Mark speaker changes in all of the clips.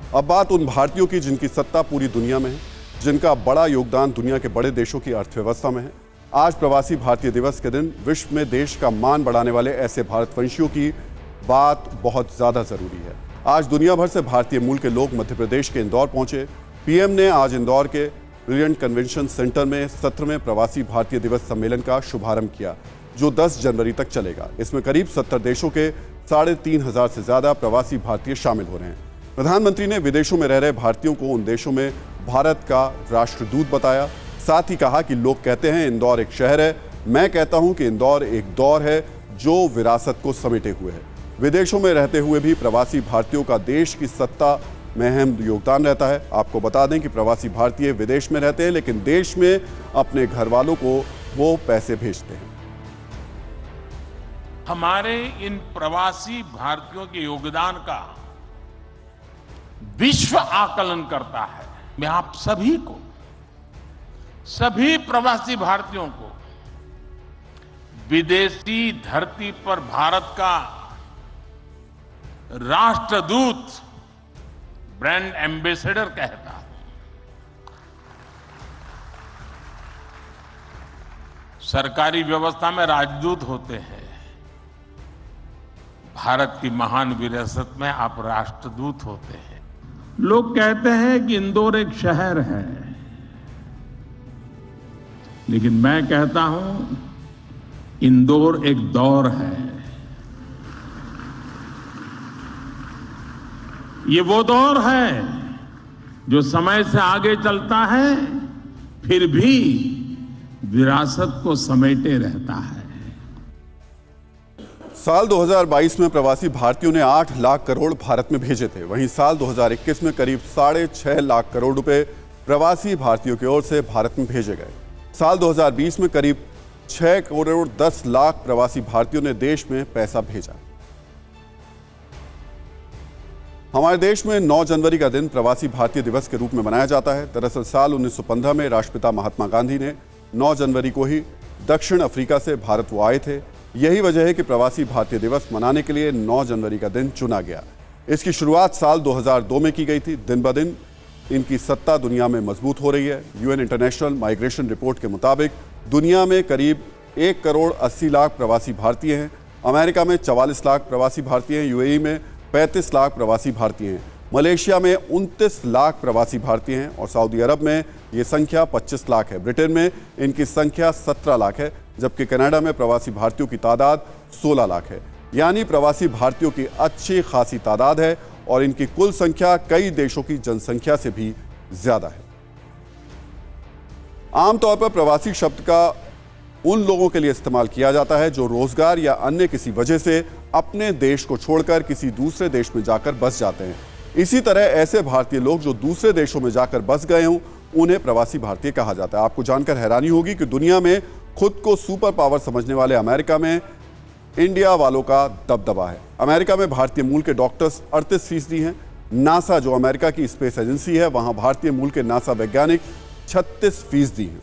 Speaker 1: अब बात उन भारतीयों की जिनकी सत्ता पूरी दुनिया में है, जिनका बड़ा योगदान दुनिया के बड़े देशों की अर्थव्यवस्था में है। आज प्रवासी भारतीय दिवस के दिन विश्व में देश का मान बढ़ाने वाले ऐसे भारतवंशियों की बात बहुत ज्यादा जरूरी है। आज दुनिया भर से भारतीय मूल के लोग मध्य प्रदेश के इंदौर पहुंचे। पीएम ने आज इंदौर के ब्रिलियंट कन्वेंशन सेंटर में 17वें प्रवासी भारतीय दिवस सम्मेलन का शुभारंभ किया, जो 10 जनवरी तक चलेगा। इसमें करीब 70 देशों के 3,500 से ज्यादा प्रवासी भारतीय शामिल हो रहे हैं। प्रधानमंत्री ने विदेशों में रह रहे भारतीयों को उन देशों में भारत का राष्ट्रदूत बताया। साथ ही कहा कि लोग कहते हैं इंदौर एक शहर है, मैं कहता हूं कि इंदौर एक दौर है जो विरासत को समेटे हुए है। विदेशों में रहते हुए भी प्रवासी भारतीयों का देश की सत्ता में अहम योगदान रहता है। आपको बता दें कि प्रवासी भारतीय विदेश में रहते हैं, लेकिन देश में अपने घर वालों को वो पैसे भेजते हैं।
Speaker 2: हमारे इन प्रवासी भारतीयों के योगदान का विश्व आकलन करता है। मैं आप सभी को, सभी प्रवासी भारतीयों को विदेशी धरती पर भारत का राष्ट्रदूत, ब्रांड एम्बेसडर कहता हूं। सरकारी व्यवस्था में राजदूत होते हैं, भारत की महान विरासत में आप राष्ट्रदूत होते हैं। लोग कहते हैं कि इंदौर एक शहर है, लेकिन मैं कहता हूं इंदौर एक दौर है। ये वो दौर है जो समय से आगे चलता है, फिर भी विरासत को समेटे रहता है।
Speaker 1: साल 2022 में प्रवासी भारतीयों ने 8 लाख करोड़ भारत में भेजे थे। वहीं साल 2021 में करीब 6.5 लाख करोड़ रुपए प्रवासी भारतीयों की ओर से भारत में भेजे गए। साल 2020 में करीब 6 करोड़ 10 लाख प्रवासी भारतीयों ने देश में पैसा भेजा। हमारे देश में 9 जनवरी का दिन प्रवासी भारतीय दिवस के रूप में मनाया जाता है। दरअसल साल 1915 में राष्ट्रपिता महात्मा गांधी ने 9 जनवरी को ही दक्षिण अफ्रीका से भारत वो आए थे। यही वजह है कि प्रवासी भारतीय दिवस मनाने के लिए 9 जनवरी का दिन चुना गया। इसकी शुरुआत साल 2002 में की गई थी। दिन ब दिन इनकी सत्ता दुनिया में मजबूत हो रही है। यूएन इंटरनेशनल माइग्रेशन रिपोर्ट के मुताबिक दुनिया में करीब 1 करोड़ 80 लाख प्रवासी भारतीय हैं। अमेरिका में 44 लाख प्रवासी भारतीय हैं। यूएई में 35 लाख प्रवासी भारतीय हैं। मलेशिया में 29 लाख प्रवासी भारतीय हैं और सऊदी अरब में ये संख्या 25 लाख है। ब्रिटेन में इनकी संख्या 17 लाख है, जबकि कनाडा में प्रवासी भारतीयों की तादाद 16 लाख है। यानी प्रवासी भारतीयों की अच्छी खासी तादाद है और इनकी कुल संख्या कई देशों की जनसंख्या से भी ज्यादा है। आमतौर पर प्रवासी शब्द का उन लोगों के लिए इस्तेमाल किया जाता है जो रोजगार या अन्य किसी वजह से अपने देश को छोड़कर किसी दूसरे देश में जाकर बस जाते हैं। इसी तरह ऐसे भारतीय लोग जो दूसरे देशों में जाकर बस गए हों, उन्हें प्रवासी भारतीय कहा जाता है। आपको जानकर हैरानी होगी कि दुनिया में खुद को सुपर पावर समझने वाले अमेरिका में इंडिया वालों का दबदबा है। अमेरिका में भारतीय मूल के डॉक्टर्स 38% हैं। नासा, जो अमेरिका की स्पेस एजेंसी है, वहां भारतीय मूल के नासा वैज्ञानिक 36% हैं।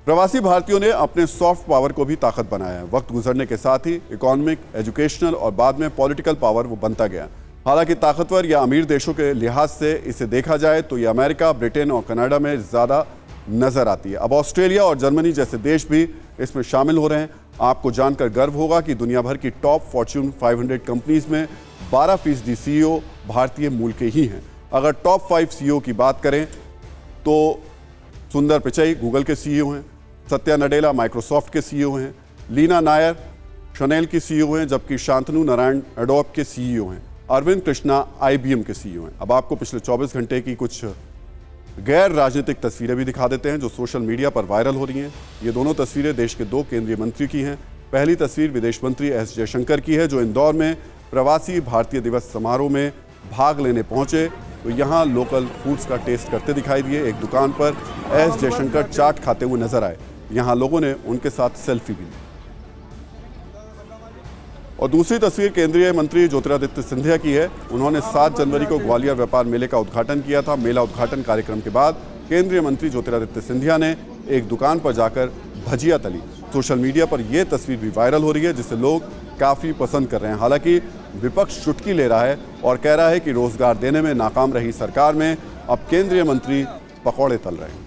Speaker 1: प्रवासी भारतीयों ने अपने सॉफ्ट पावर को भी ताकत बनाया है। वक्त गुजरने के साथ ही इकोनॉमिक, एजुकेशनल और बाद में पॉलिटिकल पावर वो बनता गया। हालांकि ताकतवर या अमीर देशों के लिहाज से इसे देखा जाए तो ये अमेरिका, ब्रिटेन और कनाडा में ज़्यादा नजर आती है। अब ऑस्ट्रेलिया और जर्मनी जैसे देश भी इसमें शामिल हो रहे हैं। आपको जानकर गर्व होगा कि दुनिया भर की टॉप फॉर्च्यून 500 कंपनीज में 12% CEO भारतीय मूल के ही हैं। अगर टॉप 5 CEO की बात करें तो सुंदर पिचई गूगल के CEO हैं, सत्या नडेला माइक्रोसॉफ्ट के CEO हैं, लीना नायर शनेल की CEO हैं, जबकि शांतनु नारायण एडोब के CEO हैं, अरविंद कृष्णा IBM के CEO हैं। अब आपको पिछले 24 घंटे की कुछ गैर राजनीतिक तस्वीरें भी दिखा देते हैं जो सोशल मीडिया पर वायरल हो रही हैं। ये दोनों तस्वीरें देश के 2 केंद्रीय मंत्री की हैं। पहली तस्वीर विदेश मंत्री S जयशंकर की है, जो इंदौर में प्रवासी भारतीय दिवस समारोह में भाग लेने पहुंचे तो यहाँ लोकल फूड्स का टेस्ट करते दिखाई दिए। एक दुकान पर S जयशंकर चाट खाते हुए नजर आए। यहाँ लोगों ने उनके साथ सेल्फी भी ली। और दूसरी तस्वीर केंद्रीय मंत्री ज्योतिरादित्य सिंधिया की है। उन्होंने 7 जनवरी को ग्वालियर व्यापार मेले का उद्घाटन किया था। मेला उद्घाटन कार्यक्रम के बाद केंद्रीय मंत्री ज्योतिरादित्य सिंधिया ने एक दुकान पर जाकर भजिया तली। सोशल मीडिया पर यह तस्वीर भी वायरल हो रही है, जिसे लोग काफ़ी पसंद कर रहे हैं। हालांकि विपक्ष चुटकी ले रहा है और कह रहा है कि रोजगार देने में नाकाम रही सरकार में अब केंद्रीय मंत्री पकौड़े तल रहे हैं।